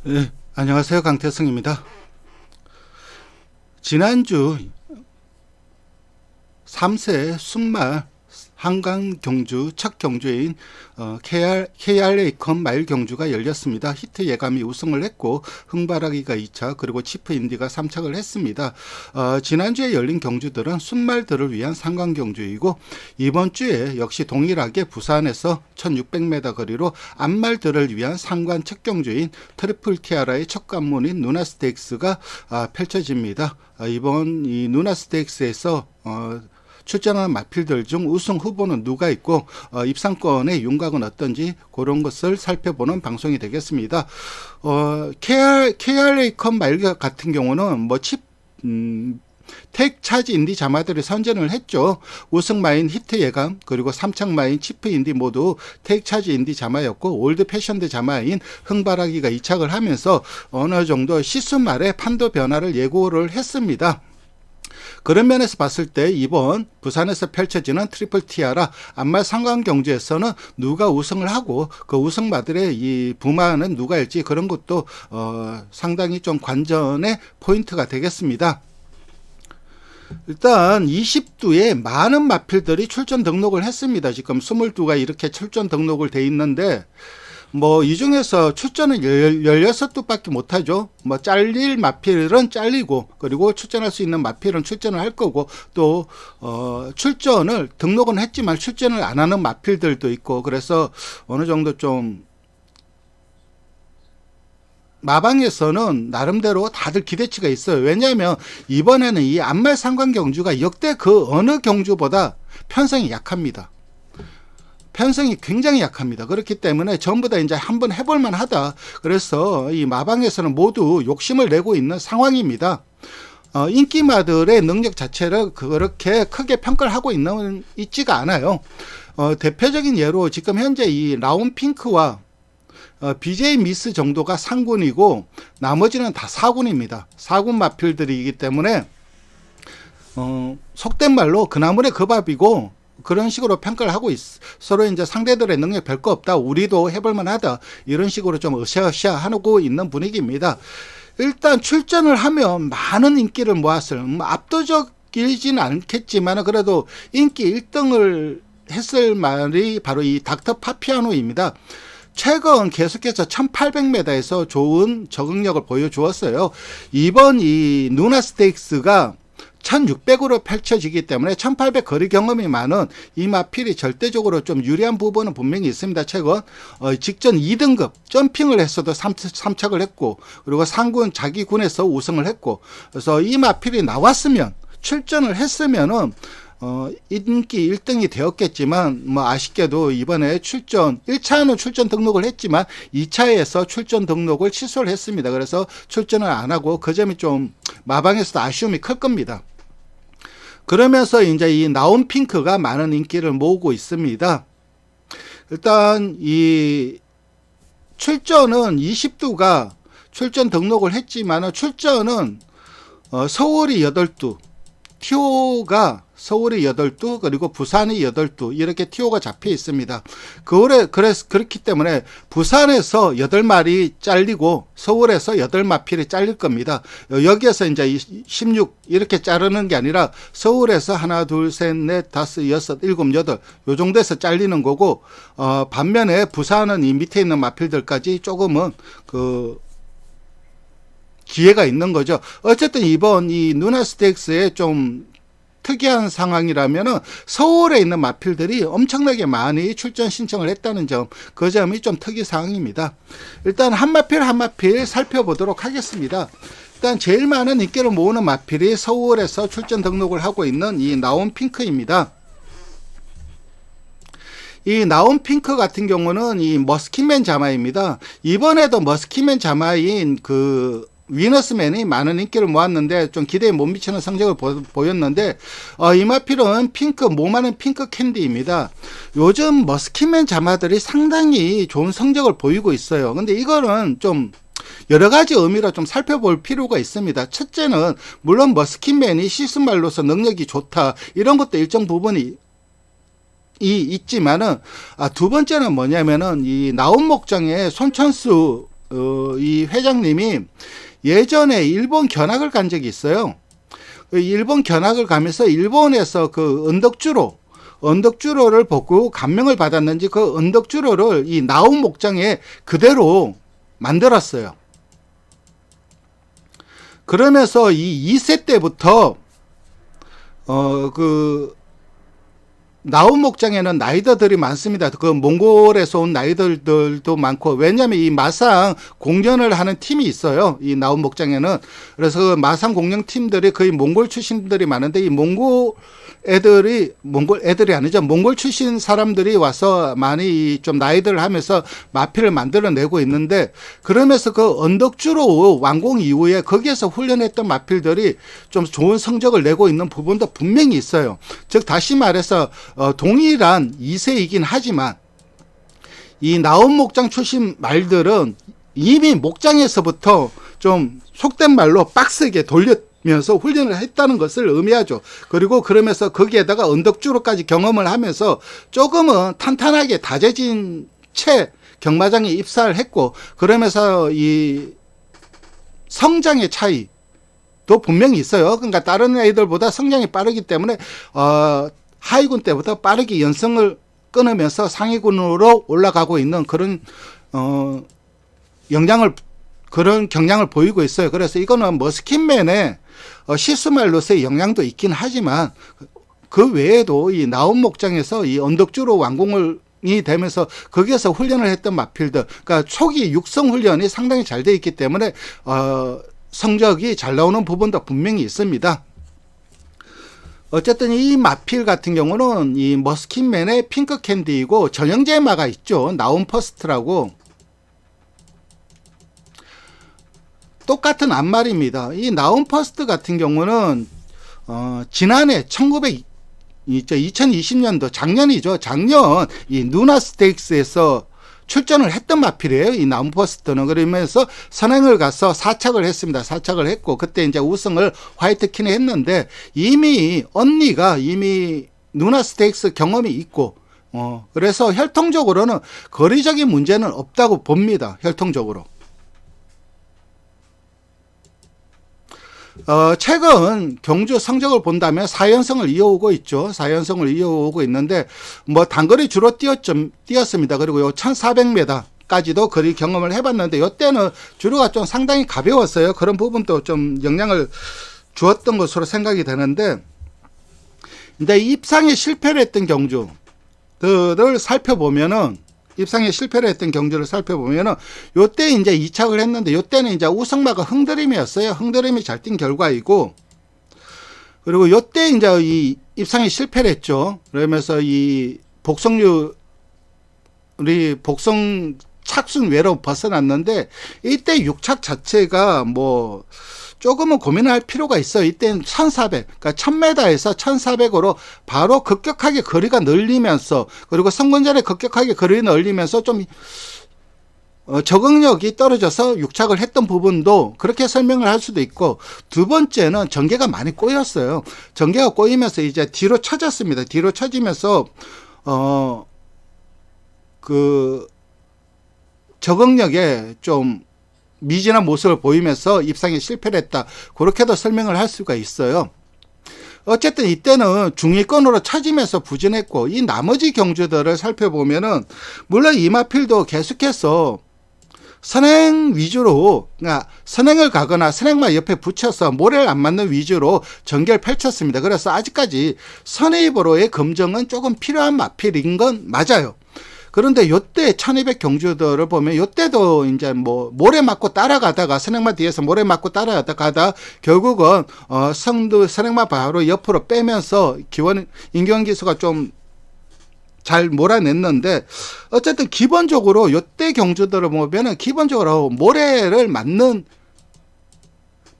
네, 안녕하세요. 강태승입니다. 지난주 3세 순말 한강 경주 첫 경주인 KRA컵 마일 경주가 열렸습니다. 히트 예감이 우승을 했고 흥바라기가 2차 그리고 치프 인디가 3착을 했습니다. 지난주에 열린 경주들은 순말들을 위한 상강 경주이고 이번 주에 역시 동일하게 부산에서 1600m 거리로 암말들을 위한 상관 첫 경주인 트리플 티아라의 첫 관문인 누나 스테이크스가 펼쳐집니다. 이번 이 누나 스테이크스에서 출전하는 마필들 중 우승 후보는 누가 있고 입상권의 윤곽은 어떤지 그런 것을 살펴보는 방송이 되겠습니다. KRA컵 마일 같은 경우는 택 차지 인디 자마들이 선전을 했죠. 우승 마인 히트 예감 그리고 3착 마인 치프 인디 모두 택 차지 인디 자마였고 올드 패션드 자마인 흥바라기가 2착을 하면서 어느 정도 시수 말에 판도 변화를 예고를 했습니다. 그런 면에서 봤을 때 이번 부산에서 펼쳐지는 트리플 티아라 암말 상강 경주에서는 누가 우승을 하고 그 우승마들의 이 부마는 누가일지 그런 것도 상당히 좀 관전의 포인트가 되겠습니다. 일단 20두에 많은 마필들이 출전 등록을 했습니다. 지금 22가 이렇게 출전 등록을 돼 있는데 이 중에서 출전은 16두밖에 못하죠. 잘릴 마필은 잘리고, 그리고 출전할 수 있는 마필은 출전을 할 거고, 또, 출전을 등록은 했지만 출전을 안 하는 마필들도 있고, 그래서 어느 정도 좀, 마방에서는 나름대로 다들 기대치가 있어요. 왜냐하면 이번에는 이 암말 상관 경주가 역대 그 어느 경주보다 편성이 약합니다. 편성이 굉장히 약합니다. 그렇기 때문에 전부 다 이제 한번 해볼만 하다. 그래서 이 마방에서는 모두 욕심을 내고 있는 상황입니다. 인기마들의 능력 자체를 그렇게 크게 평가를 하고 있지가 않아요. 대표적인 예로 지금 현재 이 라운 핑크와 BJ 미스 정도가 상군이고 나머지는 다 사군입니다. 사군 마필들이기 때문에 속된 말로 그나물의 그 밥이고 그런 식으로 평가를 하고 서로 이제 상대들의 능력 별거 없다. 우리도 해볼만 하다. 이런 식으로 좀 으쌰으쌰 하고 있는 분위기입니다. 일단 출전을 하면 많은 인기를 모았을 압도적이진 않겠지만 그래도 인기 1등을 했을 말이 바로 이 닥터 파피아노입니다. 최근 계속해서 1800m에서 좋은 적응력을 보여주었어요. 이번 이 누나 스테이크스가 1600으로 펼쳐지기 때문에 1800 거리 경험이 많은 이 마필이 절대적으로 좀 유리한 부분은 분명히 있습니다. 최근 직전 2등급 점핑을 했어도 3착을 했고 그리고 상군 자기 군에서 우승을 했고 그래서 이 마필이 나왔으면 출전을 했으면은 인기 1등이 되었겠지만 아쉽게도 이번에 1차는 출전 등록을 했지만 2차에서 출전 등록을 취소를 했습니다. 그래서 출전을 안 하고 그 점이 좀 마방에서도 아쉬움이 클 겁니다. 그러면서 이제 이 나온 핑크가 많은 인기를 모으고 있습니다. 일단 이 출전은 20두가 출전 등록을 했지만 출전은 서울이 8두, 티오가 서울이 8두 그리고 부산이 8두 이렇게 티오가 잡혀 있습니다. 그래서 그렇기 때문에 부산에서 8마리 잘리고 서울에서 8마필이 잘릴 겁니다. 여기에서 이제 16 이렇게 자르는 게 아니라 서울에서 하나 둘 셋 넷 다섯 여섯 일곱 여덟 요 정도에서 잘리는 거고 반면에 부산은 이 밑에 있는 마필들까지 조금은 기회가 있는 거죠. 어쨌든 이번 이 누나 스테이크스에 좀 특이한 상황이라면은 서울에 있는 마필들이 엄청나게 많이 출전 신청을 했다는 점, 그 점이 좀 특이 사항입니다. 일단 한 마필 살펴보도록 하겠습니다. 일단 제일 많은 인기를 모으는 마필이 서울에서 출전 등록을 하고 있는 이 나온 핑크입니다. 이 나온 핑크 같은 경우는 이 머스킷맨 자마입니다. 이번에도 머스킷맨 자마인 위너스맨이 많은 인기를 모았는데 좀 기대에 못 미치는 성적을 보였는데 이 마필은 몸하는 핑크 캔디입니다. 요즘 머스킷맨 자마들이 상당히 좋은 성적을 보이고 있어요. 근데 이거는 좀 여러 가지 의미로 좀 살펴볼 필요가 있습니다. 첫째는 물론 머스킷맨이 시스말로서 능력이 좋다 이런 것도 일정 부분이 있지만은 두 번째는 뭐냐면은 이 나온 목장의 손천수 이 회장님이 예전에 일본 견학을 간 적이 있어요. 일본 견학을 가면서 일본에서 그 언덕주로를 보고 감명을 받았는지 그 언덕주로를 이 나온 목장에 그대로 만들었어요. 그러면서 이 2세 때부터 그 나온 목장에는 나이더들이 많습니다. 그 몽골에서 온 나이더들도 많고, 왜냐하면 이 마상 공연을 하는 팀이 있어요. 이 나온 목장에는. 그래서 그 마상 공연 팀들이 거의 몽골 출신들이 많은데, 이 몽골 애들이 아니죠. 몽골 출신 사람들이 와서 많이 좀 나이들을 하면서 마필을 만들어내고 있는데, 그러면서 그 언덕주로 완공 이후에 거기에서 훈련했던 마필들이 좀 좋은 성적을 내고 있는 부분도 분명히 있어요. 즉 다시 말해서 동일한 2세이긴 하지만 이 나온 목장 출신 말들은 이미 목장에서부터 좀 속된 말로 빡세게 돌리면서 훈련을 했다는 것을 의미하죠. 그리고 그러면서 거기에다가 언덕주로까지 경험을 하면서 조금은 탄탄하게 다져진 채 경마장에 입사를 했고, 그러면서 이 성장의 차이 도 분명히 있어요. 그러니까 다른 애들보다 성장이 빠르기 때문에 하위군 때부터 빠르게 연승을 끊으면서 상위군으로 올라가고 있는 그런 그런 경향을 보이고 있어요. 그래서 이거는 머스킨맨의 실수말로서의 영향도 있긴 하지만, 그 외에도 이 나온 목장에서 이 언덕주로 완공을 이 되면서 거기에서 훈련을 했던 마필들, 그러니까 초기 육성 훈련이 상당히 잘 돼 있기 때문에 성적이 잘 나오는 부분도 분명히 있습니다. 어쨌든 이 마필 같은 경우는 이 머스킨맨의 핑크 캔디이고, 전형제 마가 있죠. 나온 퍼스트라고. 똑같은 앞말입니다. 이 나온 퍼스트 같은 경우는 지난해 2020년도 작년이죠. 작년 이 누나 스테이크스에서 출전을 했던 마필이에요. 이 나온 퍼스트는. 그러면서 선행을 가서 사착을 했습니다. 사착을 했고, 그때 이제 우승을 화이트킨에 했는데, 이미 언니가 이미 누나 스테이크스 경험이 있고, 그래서 혈통적으로는 거리적인 문제는 없다고 봅니다. 혈통적으로. 최근 경주 성적을 본다면 4연승을 이어오고 있죠. 4연승을 이어오고 있는데, 뭐 단거리 주로 뛰었습니다. 그리고 요 1400m까지도 거리 경험을 해봤는데, 요때는 주로가 좀 상당히 가벼웠어요. 그런 부분도 좀 영향을 주었던 것으로 생각이 되는데, 근데 입상에 실패를 했던 경주들을 살펴보면은, 입상에 실패를 했던 경주를 살펴보면은, 요때 이제 이착을 했는데, 요때는 이제 우승마가 흥드림이었어요. 흥드림이 잘 뛴 결과이고, 그리고 요때 이제 이 입상에 실패를 했죠. 그러면서 이 복성 착순 외로 벗어났는데, 이때 육착 자체가 뭐 조금은 고민할 필요가 있어요. 이때는 1400, 그러니까 1000m에서 1400으로 바로 급격하게 거리가 늘리면서, 그리고 성군전에 급격하게 거리가 늘리면서 좀 적응력이 떨어져서 육착을 했던 부분도 그렇게 설명을 할 수도 있고, 두 번째는 전개가 많이 꼬였어요. 전개가 꼬이면서 이제 뒤로 처졌습니다. 뒤로 처지면서 그 적응력에 좀 미진한 모습을 보이면서 입상에 실패를 했다. 그렇게도 설명을 할 수가 있어요. 어쨌든 이때는 중위권으로 처지면서 부진했고, 이 나머지 경주들을 살펴보면은, 물론 이마필도 계속해서 선행 위주로, 그러니까 선행을 가거나 선행마 옆에 붙여서 모래를 안 맞는 위주로 전개를 펼쳤습니다. 그래서 아직까지 선의입으로의 검증은 조금 필요한 마필인 건 맞아요. 그런데 요때 1200 경주들을 보면, 요때도 이제 뭐 모래 맞고 따라가다가, 선행마 뒤에서 모래 맞고 따라가다 결국은 선행마 바로 옆으로 빼면서 임경원 기수가 좀 잘 몰아냈는데, 어쨌든 기본적으로 요때 경주들을 보면은 기본적으로 모래를 맞는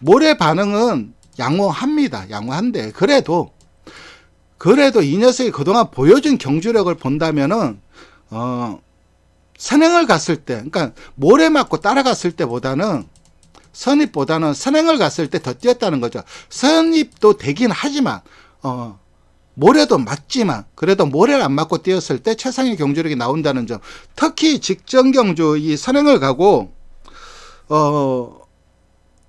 모래 반응은 양호합니다. 양호한데, 그래도 이 녀석이 그동안 보여준 경주력을 본다면은 선행을 갔을 때, 그러니까 모래 맞고 따라갔을 때보다는, 선입보다는 선행을 갔을 때 더 뛰었다는 거죠. 선입도 되긴 하지만 모래도 맞지만, 그래도 모래를 안 맞고 뛰었을 때 최상의 경주력이 나온다는 점. 특히 직전 경주 이 선행을 가고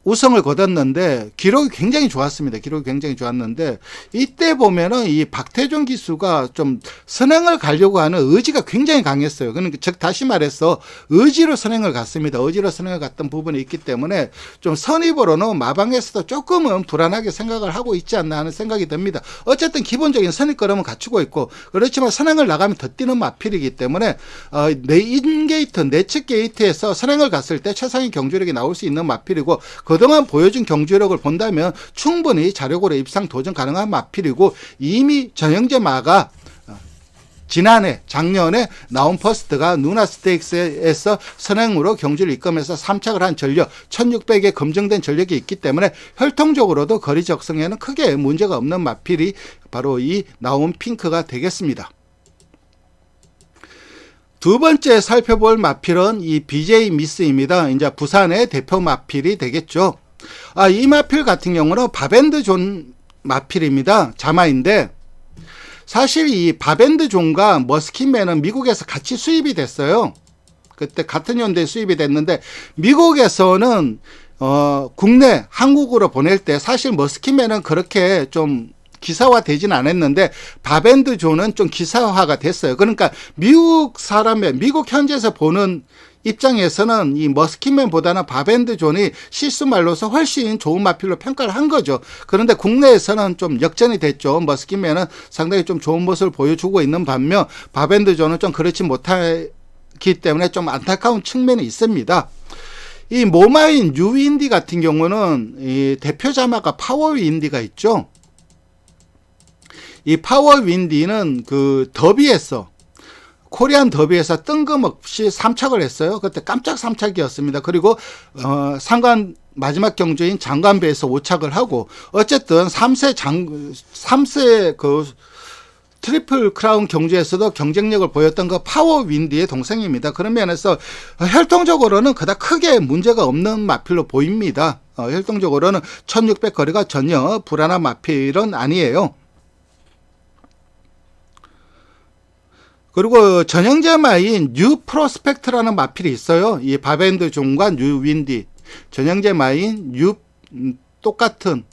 우승을 거뒀는데 기록이 굉장히 좋았습니다. 기록이 굉장히 좋았는데 이때 보면은 이 박태종 기수가 좀 선행을 가려고 하는 의지가 굉장히 강했어요. 그러니까 즉 다시 말해서 의지로 선행을 갔습니다. 의지로 선행을 갔던 부분이 있기 때문에 좀 선입으로는 마방에서도 조금은 불안하게 생각을 하고 있지 않나 하는 생각이 듭니다. 어쨌든 기본적인 선입걸음은 갖추고 있고 그렇지만 선행을 나가면 더 뛰는 마필이기 때문에 내인 게이트, 내측 게이트에서 선행을 갔을 때 최상의 경주력이 나올 수 있는 마필이고 그동안 보여준 경주력을 본다면 충분히 자력으로 입상 도전 가능한 마필이고 이미 전형제 마가 작년에 나온 퍼스트가 누나 스테이크스에서 선행으로 경주를 이끌면서 3착을 한 전력 1600에 검증된 전력이 있기 때문에 혈통적으로도 거리 적성에는 크게 문제가 없는 마필이 바로 이 나온 핑크가 되겠습니다. 두 번째 살펴볼 마필은 이 BJ 미스입니다. 이제 부산의 대표 마필이 되겠죠. 이 마필 같은 경우는 바밴드 존 마필입니다. 자마인데 사실 이 바밴드 존과 머스킨맨은 미국에서 같이 수입이 됐어요. 그때 같은 연도에 수입이 됐는데 미국에서는 국내 한국으로 보낼 때 사실 머스킨맨은 그렇게 좀 기사화 되진 않았는데 바밴드 존은 좀 기사화가 됐어요. 그러니까 미국 현지에서 보는 입장에서는 이 머스킨맨보다는 바밴드 존이 실수말로서 훨씬 좋은 마필로 평가를 한 거죠. 그런데 국내에서는 좀 역전이 됐죠. 머스킨맨은 상당히 좀 좋은 모습을 보여주고 있는 반면 바밴드 존은 좀 그렇지 못하기 때문에 좀 안타까운 측면이 있습니다. 이 모마인 뉴윈디 같은 경우는 이 대표 자마가 파워윈디가 있죠. 이 파워윈디는 그 더비에서 코리안 더비에서 뜬금없이 3착을 했어요. 그때 깜짝 3착이었습니다. 그리고 상관 마지막 경주인 장관배에서 5착을 하고 어쨌든 3세 그 트리플 크라운 경주에서도 경쟁력을 보였던 그 파워 윈디의 동생입니다. 그런 면에서 혈통적으로는 그닥 크게 문제가 없는 마필로 보입니다. 혈통적으로는 1600 거리가 전혀 불안한 마필은 아니에요. 그리고 전형제마인 뉴 프로스펙트라는 마필이 있어요. 이 바밴드 존과 뉴 윈디. 전형제마인 똑같은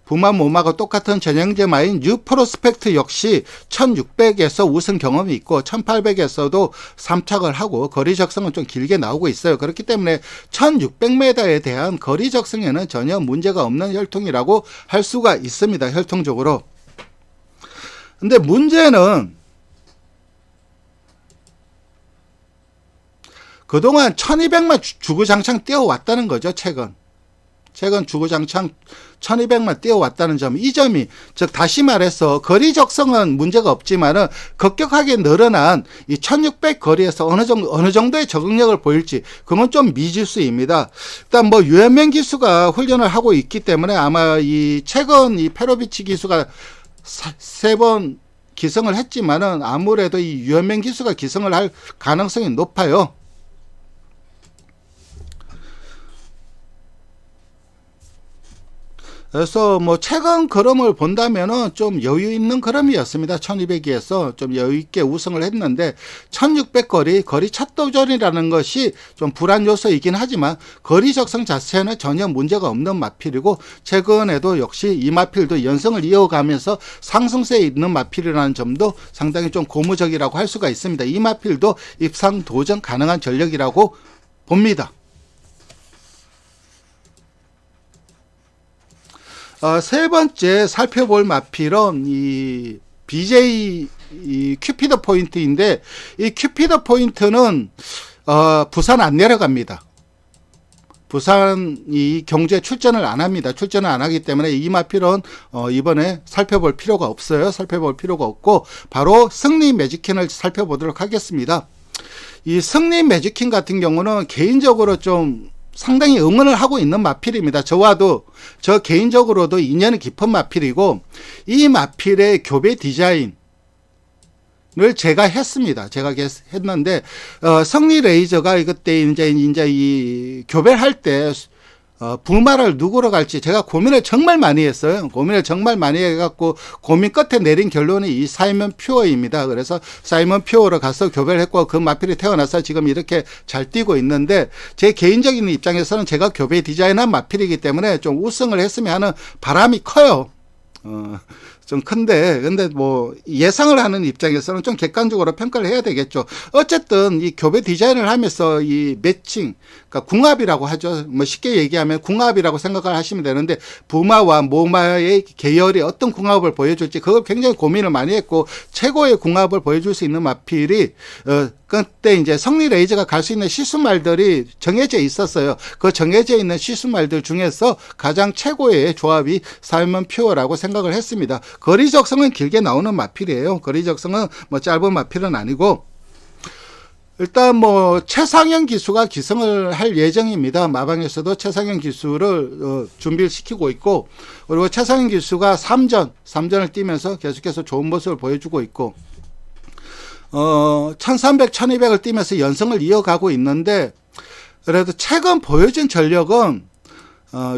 부마 모마가 똑같은 전형제마인 뉴 프로스펙트 역시 1600에서 우승 경험이 있고 1800에서도 3착을 하고 거리 적성은 좀 길게 나오고 있어요. 그렇기 때문에 1600m에 대한 거리 적성에는 전혀 문제가 없는 혈통이라고 할 수가 있습니다. 혈통적으로. 근데 문제는 그동안 1200만 주구장창 뛰어왔다는 거죠. 최근 주구장창 1200만 뛰어왔다는 점. 이 점이 즉 다시 말해서 거리 적성은 문제가 없지만은 급격하게 늘어난 이 1600 거리에서 어느 정도의 적응력을 보일지 그건 좀 미지수입니다. 일단 뭐 유현명 기수가 훈련을 하고 있기 때문에 아마 이 최근 이 페로비치 기수가 3번 기승을 했지만은 아무래도 이 유현명 기수가 기승을 할 가능성이 높아요. 그래서 뭐 최근 걸음을 본다면은 좀 여유 있는 걸음이었습니다. 1200에서 좀 여유 있게 우승을 했는데 1600 거리 첫 도전이라는 것이 좀 불안 요소이긴 하지만 거리 적성 자체는 전혀 문제가 없는 마필이고 최근에도 역시 이 마필도 연승을 이어가면서 상승세에 있는 마필이라는 점도 상당히 좀 고무적이라고 할 수가 있습니다. 이 마필도 입상 도전 가능한 전력이라고 봅니다. 세 번째 살펴볼 마필은 이 BJ 큐피더 포인트인데 이 큐피더 포인트는 부산 안 내려갑니다. 부산 이 경주에 출전을 안 합니다. 출전을 안 하기 때문에 이 마필은 이번에 살펴볼 필요가 없어요. 살펴볼 필요가 없고 바로 승리 매직킨을 살펴보도록 하겠습니다. 이 승리 매직킨 같은 경우는 개인적으로 좀 상당히 응원을 하고 있는 마필입니다. 저 개인적으로도 인연이 깊은 마필이고 이 마필의 교배 디자인을 제가 했습니다. 제가 했는데 성리 레이저가 그때 이제 이 교배를 할 때 부마를 누구로 갈지 제가 고민을 정말 많이 했어요. 고민을 정말 많이 해갖고 고민 끝에 내린 결론이 이 사이먼 퓨어입니다. 그래서 사이먼 퓨어로 가서 교배를 했고 그 마필이 태어나서 지금 이렇게 잘 뛰고 있는데 제 개인적인 입장에서는 제가 교배 디자인한 마필이기 때문에 좀 우승을 했으면 하는 바람이 커요. 좀 근데 뭐 예상을 하는 입장에서는 좀 객관적으로 평가를 해야 되겠죠. 어쨌든 이 교배 디자인을 하면서 이 매칭, 그러니까 궁합이라고 하죠. 뭐 쉽게 얘기하면 궁합이라고 생각을 하시면 되는데 부마와 모마의 계열이 어떤 궁합을 보여줄지 그걸 굉장히 고민을 많이 했고 최고의 궁합을 보여줄 수 있는 마필이 그때 이제 성리 레이저가 갈 수 있는 시수말들이 정해져 있었어요. 그 정해져 있는 시수말들 중에서 가장 최고의 조합이 사이먼 퓨어라고 생각을 했습니다. 거리 적성은 길게 나오는 마필이에요. 거리 적성은 뭐 짧은 마필은 아니고 일단 뭐 최상현 기수가 기성을 할 예정입니다. 마방에서도 최상현 기수를 준비를 시키고 있고 그리고 최상현 기수가 3전을 뛰면서 계속해서 좋은 모습을 보여주고 있고 1300, 1200을 뛰면서 연승을 이어가고 있는데 그래도 최근 보여준 전력은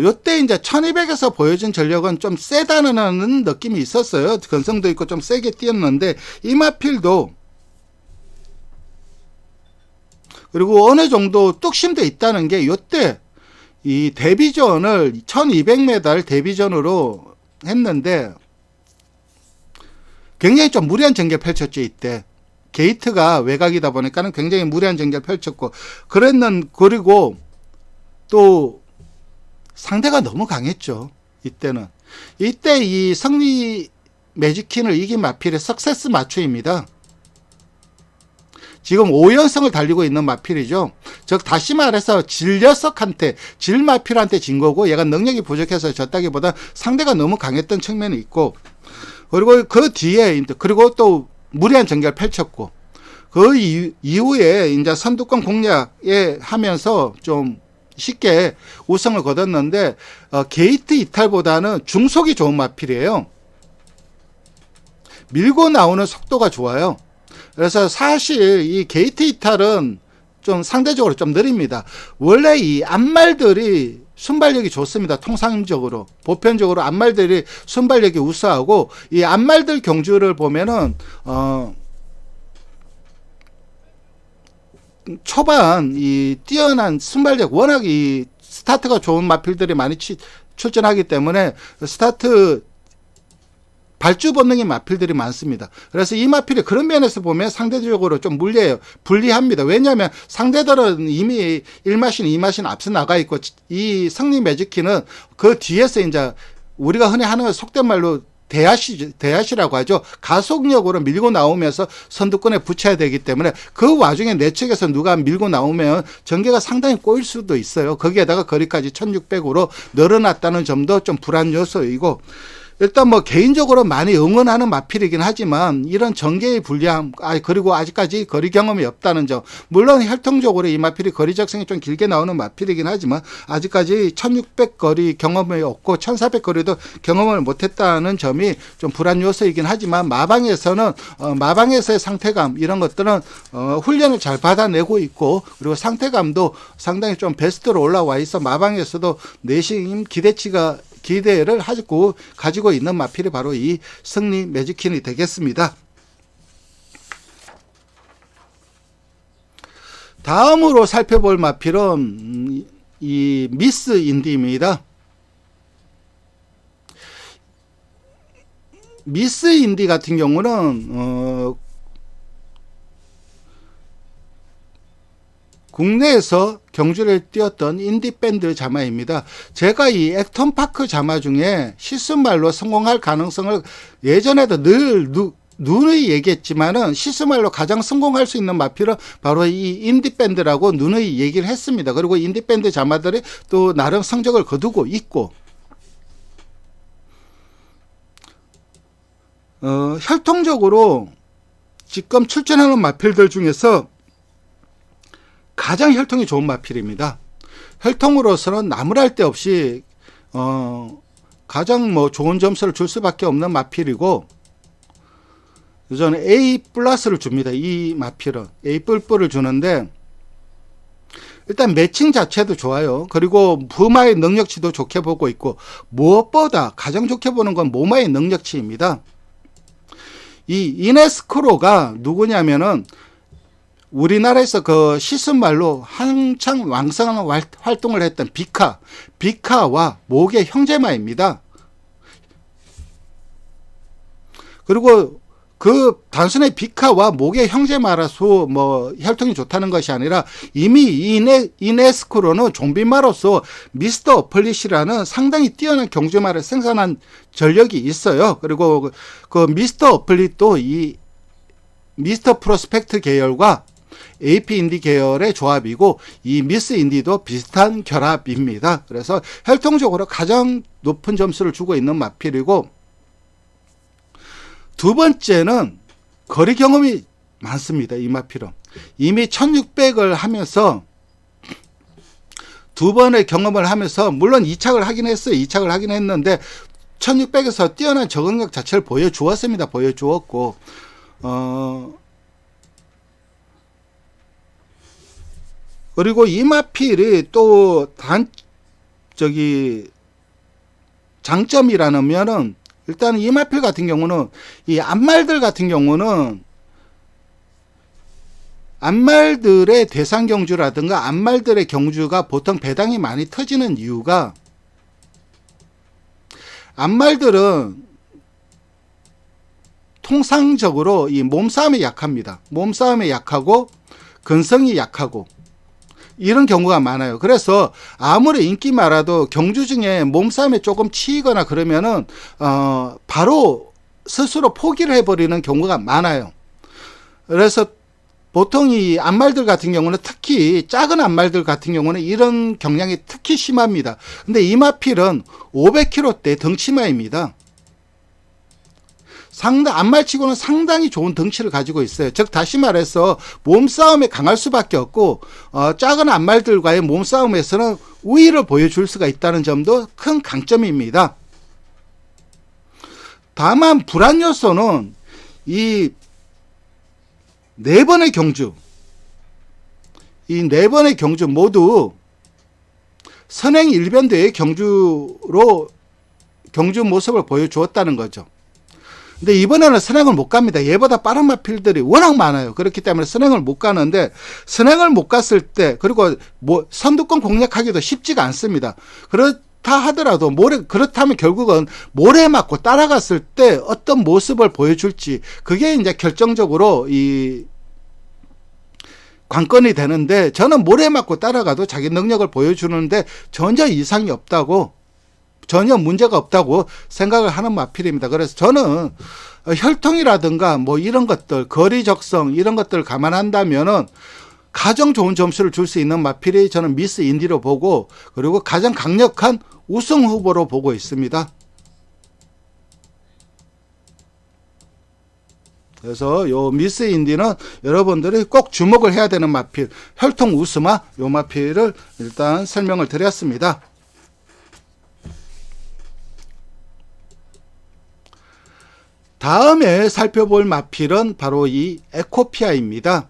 요때 이제 1200에서 보여준 전력은 좀 세다는 느낌이 있었어요. 근성도 있고 좀 세게 뛰었는데 이 마필도 그리고 어느 정도 뚝심도 있다는 게 요때 이 데뷔전을 1200m 데뷔전으로 했는데 굉장히 좀 무리한 전개 펼쳤죠. 이때 게이트가 외곽이다 보니까는 굉장히 무리한 전개를 펼쳤고 그리고 또 상대가 너무 강했죠. 이때는 이때 이 성리 매직퀸을 이긴 마필의 석세스 마추입니다. 지금 5연승을 달리고 있는 마필이죠. 즉 다시 말해서 질 녀석한테 질 마필한테 진 거고 얘가 능력이 부족해서 졌다기보다 상대가 너무 강했던 측면이 있고 그리고 그 뒤에 그리고 또 무리한 전개를 펼쳤고 그 이후에 이제 선두권 공략에 하면서 좀 쉽게 우승을 거뒀는데 게이트 이탈보다는 중속이 좋은 마필이에요. 밀고 나오는 속도가 좋아요. 그래서 사실 이 게이트 이탈은 좀 상대적으로 좀 느립니다. 원래 이 앞말들이 순발력이 좋습니다. 통상적으로 보편적으로 앞말들이 순발력이 우수하고 이 앞말들 경주를 보면은 초반 이 뛰어난 순발력 워낙 이 스타트가 좋은 마필들이 많이 출전하기 때문에 스타트 발주 본능의 마필들이 많습니다. 그래서 이 마필이 그런 면에서 보면 상대적으로 좀 불리합니다. 왜냐하면 상대들은 이미 1마신, 2마신 앞서 나가 있고 이 성리 매직킨은 그 뒤에서 이제 우리가 흔히 하는 속된 말로 대하시라고 하죠. 가속력으로 밀고 나오면서 선두권에 붙여야 되기 때문에 그 와중에 내 측에서 누가 밀고 나오면 전개가 상당히 꼬일 수도 있어요. 거기에다가 거리까지 1600으로 늘어났다는 점도 좀 불안 요소이고 일단 뭐 개인적으로 많이 응원하는 마필이긴 하지만 이런 전개의 불리함 그리고 아직까지 거리 경험이 없다는 점 물론 혈통적으로 이 마필이 거리 적성이 좀 길게 나오는 마필이긴 하지만 아직까지 1600 거리 경험이 없고 1400 거리도 경험을 못했다는 점이 좀 불안 요소이긴 하지만 마방에서의 상태감 이런 것들은 훈련을 잘 받아내고 있고 그리고 상태감도 상당히 좀 베스트로 올라와 있어 마방에서도 내심 기대를 가지고 있는 마필이 바로 이 성리 매직퀸이 되겠습니다. 다음으로 살펴볼 마필은 이 미스 인디입니다. 미스 인디 같은 경우는 국내에서 경주를 뛰었던 인디밴드 자마입니다. 제가 이 액턴파크 자마 중에 시스말로 성공할 가능성을 예전에도 늘 누누이 얘기했지만은 시스말로 가장 성공할 수 있는 마필은 바로 이 인디밴드라고 누누이 얘기를 했습니다. 그리고 인디밴드 자마들이 또 나름 성적을 거두고 있고 혈통적으로 지금 출전하는 마필들 중에서 가장 혈통이 좋은 마필입니다. 혈통으로서는 나무랄 데 없이 가장 뭐 좋은 점수를 줄 수밖에 없는 마필이고 저는 A 플러스를 줍니다. 이 마필은 A 뿔뿔을 주는데 일단 매칭 자체도 좋아요. 그리고 부마의 능력치도 좋게 보고 있고, 무엇보다 가장 좋게 보는 건 모마의 능력치입니다. 이 이네스크로가 누구냐면은 우리나라에서 그 시즌말로 한창 왕성한 활동을 했던 비카와 목의 형제마입니다. 그리고 그 단순히 비카와 목의 형제마라서 뭐 혈통이 좋다는 것이 아니라 이미 이네스크로는 좀비마로서 미스터 어플릿이라는 상당히 뛰어난 경주마를 생산한 전력이 있어요. 그리고 그 미스터 어플릿도 이 미스터 프로스펙트 계열과 AP 인디 계열의 조합이고, 이 미스 인디도 비슷한 결합입니다. 그래서 혈통적으로 가장 높은 점수를 주고 있는 마필이고, 두 번째는 거리 경험이 많습니다. 이 마필은 이미 1600을 하면서 두 번의 경험을 하면서, 물론 2착을 하긴 했어요. 2착을 하긴 했는데 1600에서 뛰어난 적응력 자체를 보여주었습니다. 보여주었고, 그리고 이 마필이 또 장점이라면은, 일단 이 마필 같은 경우는, 이 암말들 같은 경우는 암말들의 대상 경주라든가 암말들의 경주가 보통 배당이 많이 터지는 이유가, 암말들은 통상적으로 이 몸싸움에 약합니다. 몸싸움에 약하고 근성이 약하고 이런 경우가 많아요. 그래서 아무리 인기 많아도 경주 중에 몸싸움에 조금 치이거나 그러면은 바로 스스로 포기를 해버리는 경우가 많아요. 그래서 보통 이 암말들 같은 경우는, 특히 작은 암말들 같은 경우는 이런 경향이 특히 심합니다. 근데 이 마필은 500kg대 덩치마입니다. 암말치고는 상당히 좋은 덩치를 가지고 있어요. 즉 다시 말해서 몸싸움에 강할 수밖에 없고, 작은 암말들과의 몸싸움에서는 우위를 보여줄 수가 있다는 점도 큰 강점입니다. 다만 불안 요소는 이 네 번의 경주 모두 선행 일변도의 경주 모습을 보여주었다는 거죠. 근데 이번에는 선행을 못 갑니다. 얘보다 빠른 마필들이 워낙 많아요. 그렇기 때문에 선행을 못 가는데, 선행을 못 갔을 때, 그리고 뭐 선두권 공략하기도 쉽지가 않습니다. 그렇다 하더라도 그렇다면 결국은 모래 맞고 따라갔을 때 어떤 모습을 보여줄지, 그게 이제 결정적으로 이 관건이 되는데, 저는 모래 맞고 따라가도 자기 능력을 보여주는데 전혀 이상이 없다고, 전혀 문제가 없다고 생각을 하는 마필입니다. 그래서 저는 혈통이라든가 뭐 이런 것들, 거리 적성 이런 것들을 감안한다면은 가장 좋은 점수를 줄 수 있는 마필이 저는 미스 인디로 보고, 그리고 가장 강력한 우승 후보로 보고 있습니다. 그래서 요 미스 인디는 여러분들이 꼭 주목을 해야 되는 마필, 혈통 우스마, 요 마필을 일단 설명을 드렸습니다. 다음에 살펴볼 마필은 바로 이 에코피아입니다.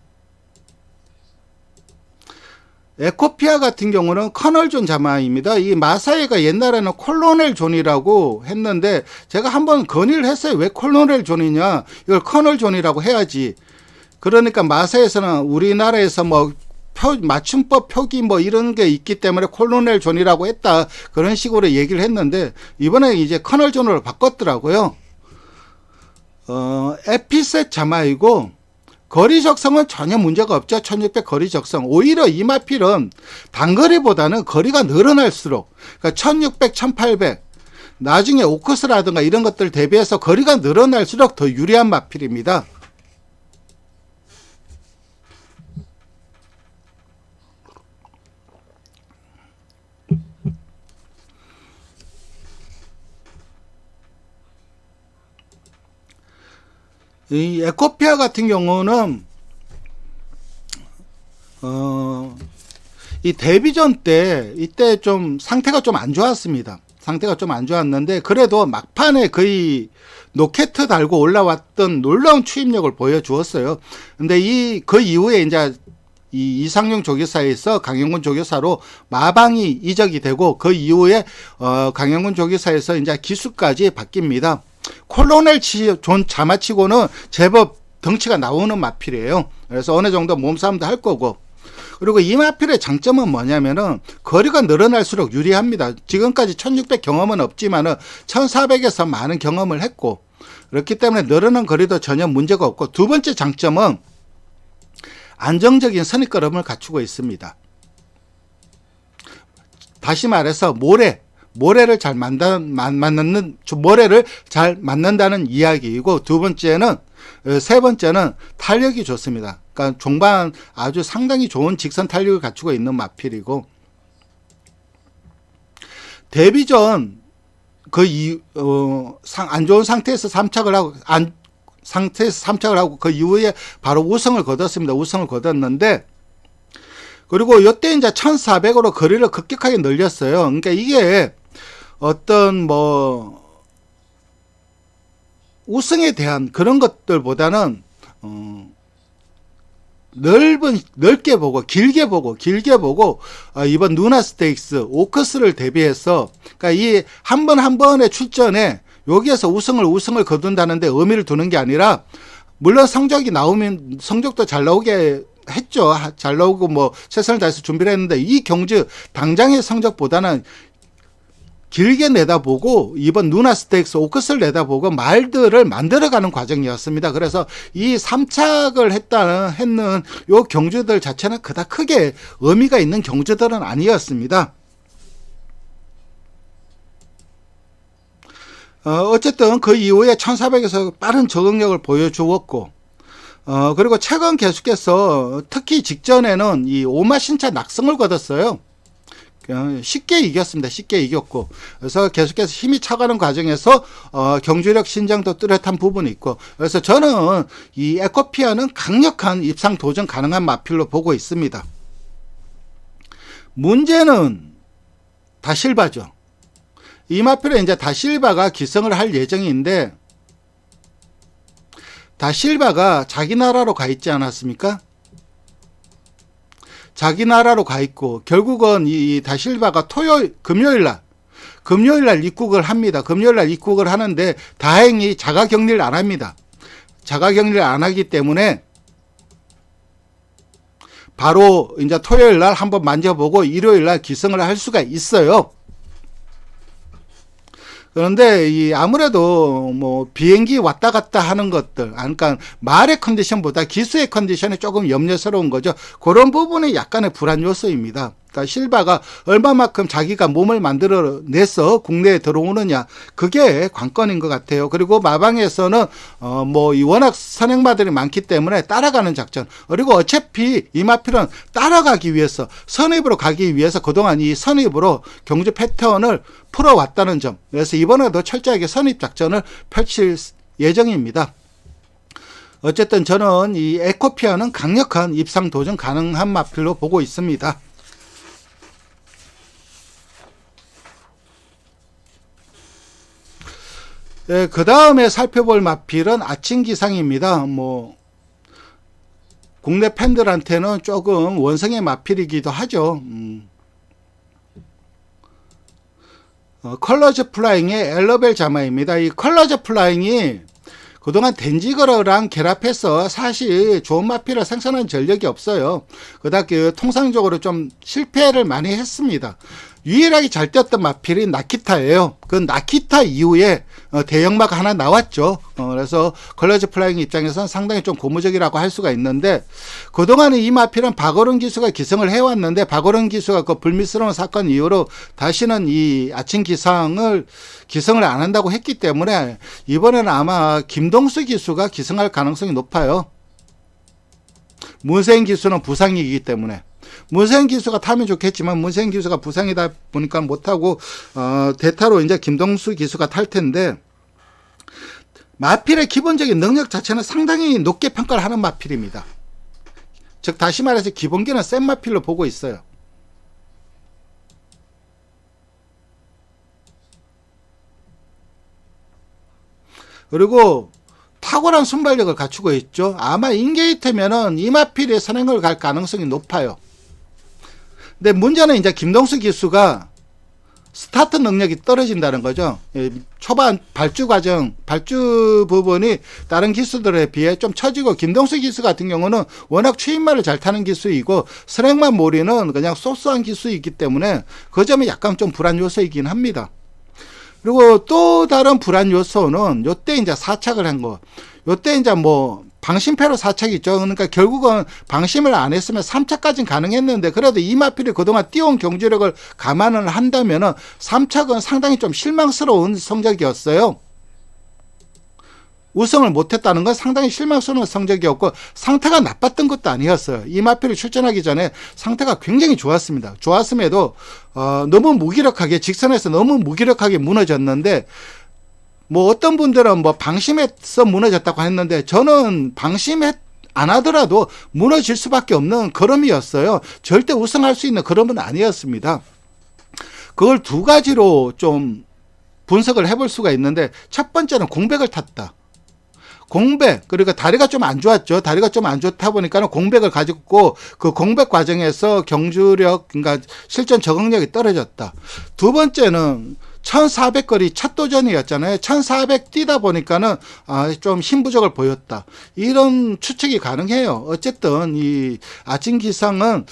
에코피아 같은 경우는 커널존 자마입니다. 이 마사이가 옛날에는 콜로넬 존이라고 했는데, 제가 한번 건의를 했어요. 왜 콜로넬 존이냐, 이걸 커널 존이라고 해야지. 그러니까 마사에서는 우리나라에서 뭐 맞춤법 표기 뭐 이런 게 있기 때문에 콜로넬 존이라고 했다, 그런 식으로 얘기를 했는데, 이번에 이제 커널 존으로 바꿨더라고요. 에피셋 자마이고, 거리 적성은 전혀 문제가 없죠. 1600 거리 적성. 오히려 이 마필은 단거리보다는 거리가 늘어날수록, 그러니까 1600, 1800, 나중에 오크스라든가 이런 것들 대비해서 거리가 늘어날수록 더 유리한 마필입니다. 이 에코피아 같은 경우는 이 데뷔전 때 이때 좀 상태가 좀 안 좋았습니다. 상태가 좀 안 좋았는데, 그래도 막판에 거의 로켓 달고 올라왔던 놀라운 추임력을 보여주었어요. 근데 그 이후에 이제 이 이상용 조교사에서 강영군 조교사로 마방이 이적이 되고 그 이후에 강영군 조교사에서 이제 기수까지 바뀝니다. 콜로넬 존 자마치고는 제법 덩치가 나오는 마필이에요. 그래서 어느 정도 몸싸움도 할 거고. 그리고 이 마필의 장점은 뭐냐면은 거리가 늘어날수록 유리합니다. 지금까지 1600 경험은 없지만은 1400에서 많은 경험을 했고, 그렇기 때문에 늘어난 거리도 전혀 문제가 없고, 두 번째 장점은 안정적인 선입걸음을 갖추고 있습니다. 다시 말해서 모래를 잘 맞는다는 이야기이고, 세 번째는 탄력이 좋습니다. 그러니까 종반 아주 상당히 좋은 직선 탄력을 갖추고 있는 마필이고, 데뷔 전 안 좋은 상태에서 삼착을 하고 그 이후에 바로 우승을 거뒀습니다. 우승을 거뒀는데, 그리고 이때 이제 1400으로 거리를 급격하게 늘렸어요. 그러니까 이게 어떤 우승에 대한 그런 것들보다는 넓게 보고 길게 보고 이번 누나 스테이크스 오크스를 대비해서, 그러니까 이 한 번 한 번의 출전에 여기에서 우승을 거둔다는데 의미를 두는 게 아니라, 물론 성적이 나오면 성적도 잘 나오게 했죠. 잘 나오고 최선을 다해서 준비를 했는데, 이 경주 당장의 성적보다는 길게 내다보고 이번 누나 스테이크스 오크스를 내다보고 말들을 만들어가는 과정이었습니다. 그래서 이 3착을 했는 요 경주들 자체는 그닥 크게 의미가 있는 경주들은 아니었습니다. 어쨌든 그 이후에 1400에서 빠른 적응력을 보여주었고, 그리고 최근 계속해서 특히 직전에는 이 오마신차 낙승을 거뒀어요. 쉽게 이겼습니다. 쉽게 이겼고, 그래서 계속해서 힘이 차가는 과정에서 경주력 신장도 뚜렷한 부분이 있고, 그래서 저는 이 에코피아는 강력한 입상 도전 가능한 마필로 보고 있습니다. 문제는 다실바죠. 이 마필은 이제 다실바가 기성을 할 예정인데, 다실바가 자기 나라로 가 있지 않았습니까? 자기 나라로 가 있고, 결국은 이 다실바가 금요일날 입국을 합니다. 금요일날 입국을 하는데, 다행히 자가격리를 안 합니다. 자가격리를 안 하기 때문에 바로 이제 토요일날 한번 만져보고 일요일날 기성을 할 수가 있어요. 그런데 아무래도 비행기 왔다 갔다 하는 것들, 그러니까 말의 컨디션보다 기수의 컨디션이 조금 염려스러운 거죠. 그런 부분이 약간의 불안 요소입니다. 그러니까 실바가 얼마만큼 자기가 몸을 만들어내서 국내에 들어오느냐, 그게 관건인 것 같아요. 그리고 마방에서는 워낙 선행마들이 많기 때문에 따라가는 작전, 그리고 어차피 이 마필은 따라가기 위해서, 선입으로 가기 위해서 그동안 이 선입으로 경주 패턴을 풀어왔다는 점, 그래서 이번에도 철저하게 선입 작전을 펼칠 예정입니다. 어쨌든 저는 이 에코피아는 강력한 입상 도전 가능한 마필로 보고 있습니다. 네, 그 다음에 살펴볼 마필은 아침기상입니다. 국내 팬들한테는 조금 원성의 마필이기도 하죠. 컬러즈 플라잉의 엘러벨 자마입니다. 이 컬러즈 플라잉이 그동안 덴지거러랑 결합해서 사실 좋은 마필을 생산한 전력이 없어요. 그닥 통상적으로 좀 실패를 많이 했습니다. 유일하게 잘 뛰었던 마필이 나키타예요. 그 나키타 이후에 대형마가 하나 나왔죠. 그래서 컬러즈 플라잉 입장에서는 상당히 좀 고무적이라고 할 수가 있는데, 그동안에 이 마필은 박어른 기수가 기성을 해왔는데, 박어른 기수가 그 불미스러운 사건 이후로 다시는 이 아침 기성을 안 한다고 했기 때문에 이번에는 아마 김동수 기수가 기성할 가능성이 높아요. 문세인 기수는 부상이기 때문에. 문세인 기수가 타면 좋겠지만 문세인 기수가 부상이다 보니까 못하고 대타로 이제 김동수 기수가 탈 텐데, 마필의 기본적인 능력 자체는 상당히 높게 평가를 하는 마필입니다. 즉 다시 말해서 기본기는 센 마필로 보고 있어요. 그리고 탁월한 순발력을 갖추고 있죠. 아마 인게이트면은 이마필이 선행을 갈 가능성이 높아요. 근데 문제는 이제 김동수 기수가 스타트 능력이 떨어진다는 거죠. 초반 발주 과정, 발주 부분이 다른 기수들에 비해 좀 처지고, 김동수 기수 같은 경우는 워낙 추임말을 잘 타는 기수이고 선행만 몰이는 그냥 소소한 기수이기 때문에 그 점이 약간 좀 불안 요소이긴 합니다. 그리고 또 다른 불안 요소는 요때 이제 사착을 한 거. 요때 이제 뭐 방심패로 사착이죠. 그러니까 결국은 방심을 안 했으면 3착까지는 가능했는데, 그래도 이마필이 그동안 띄운 경주력을 감안을 한다면은 3착은 상당히 좀 실망스러운 성적이었어요. 우승을 못했다는 건 상당히 실망스러운 성적이었고, 상태가 나빴던 것도 아니었어요. 이마필이 출전하기 전에 상태가 굉장히 좋았습니다. 좋았음에도 너무 무기력하게, 직선에서 너무 무기력하게 무너졌는데, 뭐 어떤 분들은 뭐 방심해서 무너졌다고 했는데, 저는 방심안 하더라도 무너질 수밖에 없는 걸음이었어요. 절대 우승할 수 있는 걸음은 아니었습니다. 그걸 두 가지로 좀 분석을 해볼 수가 있는데, 첫 번째는 공백을 탔다. 공백, 그러니까 다리가 좀 안 좋았죠. 다리가 좀 안 좋다 보니까 공백을 가지고 그 공백 과정에서 경주력, 그러니까 실전 적응력이 떨어졌다. 두 번째는 1400거리 첫 도전이었잖아요. 1400 뛰다 보니까는 좀 힘부족을 보였다. 이런 추측이 가능해요. 어쨌든 이 아침 기상은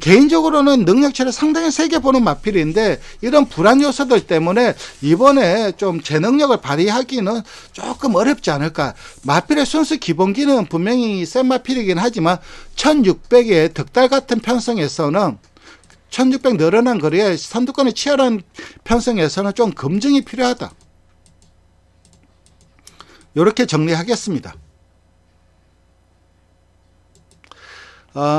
개인적으로는 능력치를 상당히 세게 보는 마필인데, 이런 불안 요소들 때문에 이번에 좀 제 능력을 발휘하기는 조금 어렵지 않을까. 마필의 순수 기본기는 분명히 센 마필이긴 하지만 1600의 덕달 같은 편성에서는, 1600 늘어난 거리에 선두권이 치열한 편성에서는 좀 검증이 필요하다. 이렇게 정리하겠습니다.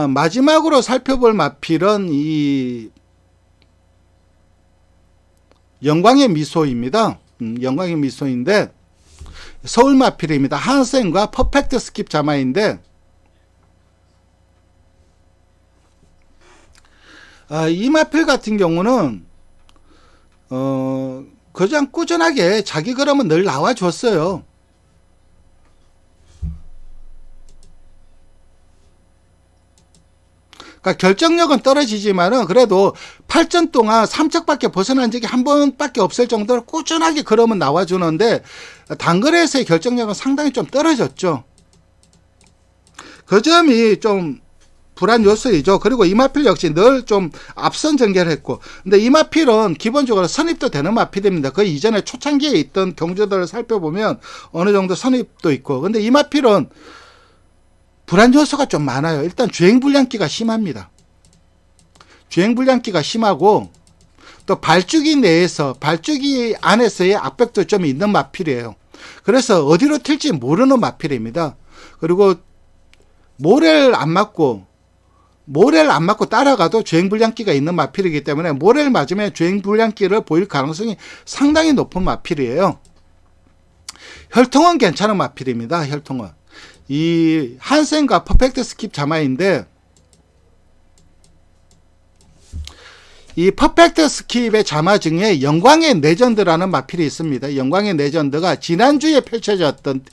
마지막으로 살펴볼 마필은 이 영광의 미소입니다. 영광의 미소인데 서울 마필입니다. 한센과 퍼펙트 스킵 자마인데, 이 마필 같은 경우는 그냥 꾸준하게 자기 걸음은 늘 나와줬어요. 그러니까 결정력은 떨어지지만은 그래도 8전 동안 3척밖에 벗어난 적이 한 번밖에 없을 정도로 꾸준하게 걸음은 나와주는데, 단거리에서의 결정력은 상당히 좀 떨어졌죠. 그 점이 좀 불안 요소이죠. 그리고 이마필 역시 늘 좀 앞선 전개를 했고, 근데 이마필은 기본적으로 선입도 되는 마필입니다. 그 이전에 초창기에 있던 경주들을 살펴보면 어느 정도 선입도 있고, 근데 이마필은 불안 요소가 좀 많아요. 일단 주행불량기가 심합니다. 주행불량기가 심하고, 또 발주기 내에서, 발주기 안에서의 악벽도 좀 있는 마필이에요. 그래서 어디로 튈지 모르는 마필입니다. 그리고 모래를 안 맞고 따라가도 주행불량기가 있는 마필이기 때문에 모래를 맞으면 주행불량기를 보일 가능성이 상당히 높은 마필이에요. 혈통은 괜찮은 마필입니다. 혈통은. 이 한센과 퍼펙트 스킵 자마인데, 이 퍼펙트 스킵의 자마 중에 영광의 레전드라는 마필이 있습니다. 영광의 레전드가 지난주에 펼쳐졌던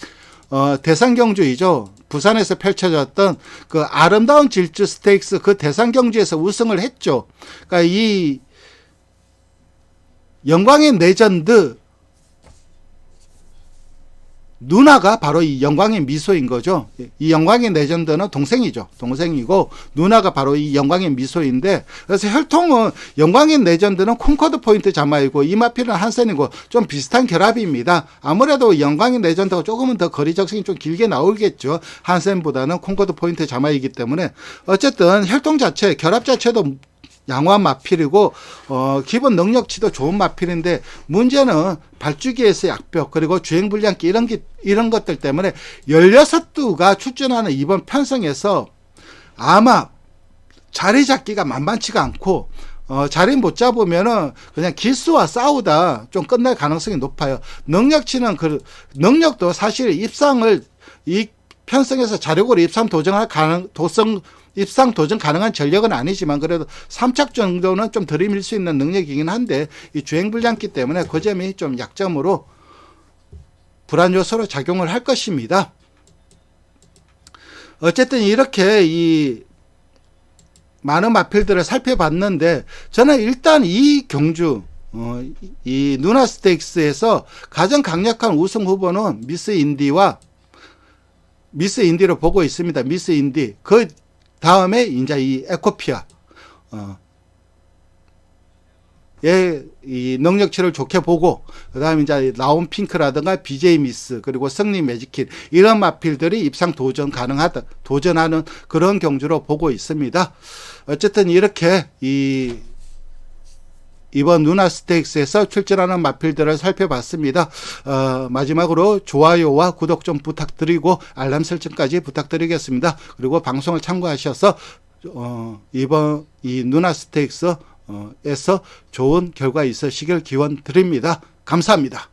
대상경주이죠. 부산에서 펼쳐졌던 그 아름다운 질주 스테이크스 그 대상경주에서 우승을 했죠. 그러니까 이 영광의 레전드 누나가 바로 이 영광의 미소인 거죠. 이 영광의 레전드는 동생이죠. 동생이고 누나가 바로 이 영광의 미소인데, 그래서 혈통은 영광의 레전드는 콩코드 포인트 자마이고 이마필은 한센이고 좀 비슷한 결합입니다. 아무래도 영광의 레전드가 조금은 더 거리 적성이 좀 길게 나오겠죠. 한센보다는 콩코드 포인트 자마이기 때문에. 어쨌든 혈통 자체, 결합 자체도 양호한 마필이고 기본 능력치도 좋은 마필인데, 문제는 발주기에서의 악벽, 그리고 주행불량기 이런 것들 때문에 16두가 출전하는 이번 편성에서 아마 자리 잡기가 만만치가 않고, 자리 못 잡으면은 그냥 기수와 싸우다 좀 끝날 가능성이 높아요. 능력치는 능력도 사실 입상을 이 편성에서 자력으로 입상 도전할 입상 도전 가능한 전력은 아니지만 그래도 3착 정도는 좀 들이밀 수 있는 능력이긴 한데, 이 주행불량기 때문에 그 점이 좀 약점으로 불안 요소로 작용을 할 것입니다. 어쨌든 이렇게 이 많은 마필들을 살펴봤는데 저는 일단 이 경주 이 누나 스테이크스에서 가장 강력한 우승 후보는 미스 인디로 보고 있습니다. 미스 인디. 그 다음에 이제 이 에코피아 이 능력치를 좋게 보고, 그 다음에 이제 라온 핑크라든가 BJ 미스, 그리고 승리 매직킷, 이런 마필들이 입상 도전하는 그런 경주로 보고 있습니다. 어쨌든 이렇게 이번 누나 스테이크스에서 출전하는 마필들을 살펴봤습니다. 마지막으로 좋아요와 구독 좀 부탁드리고 알람 설정까지 부탁드리겠습니다. 그리고 방송을 참고하셔서 이번 이 누나 스테이크스 에서 좋은 결과 있으시길 기원 드립니다. 감사합니다.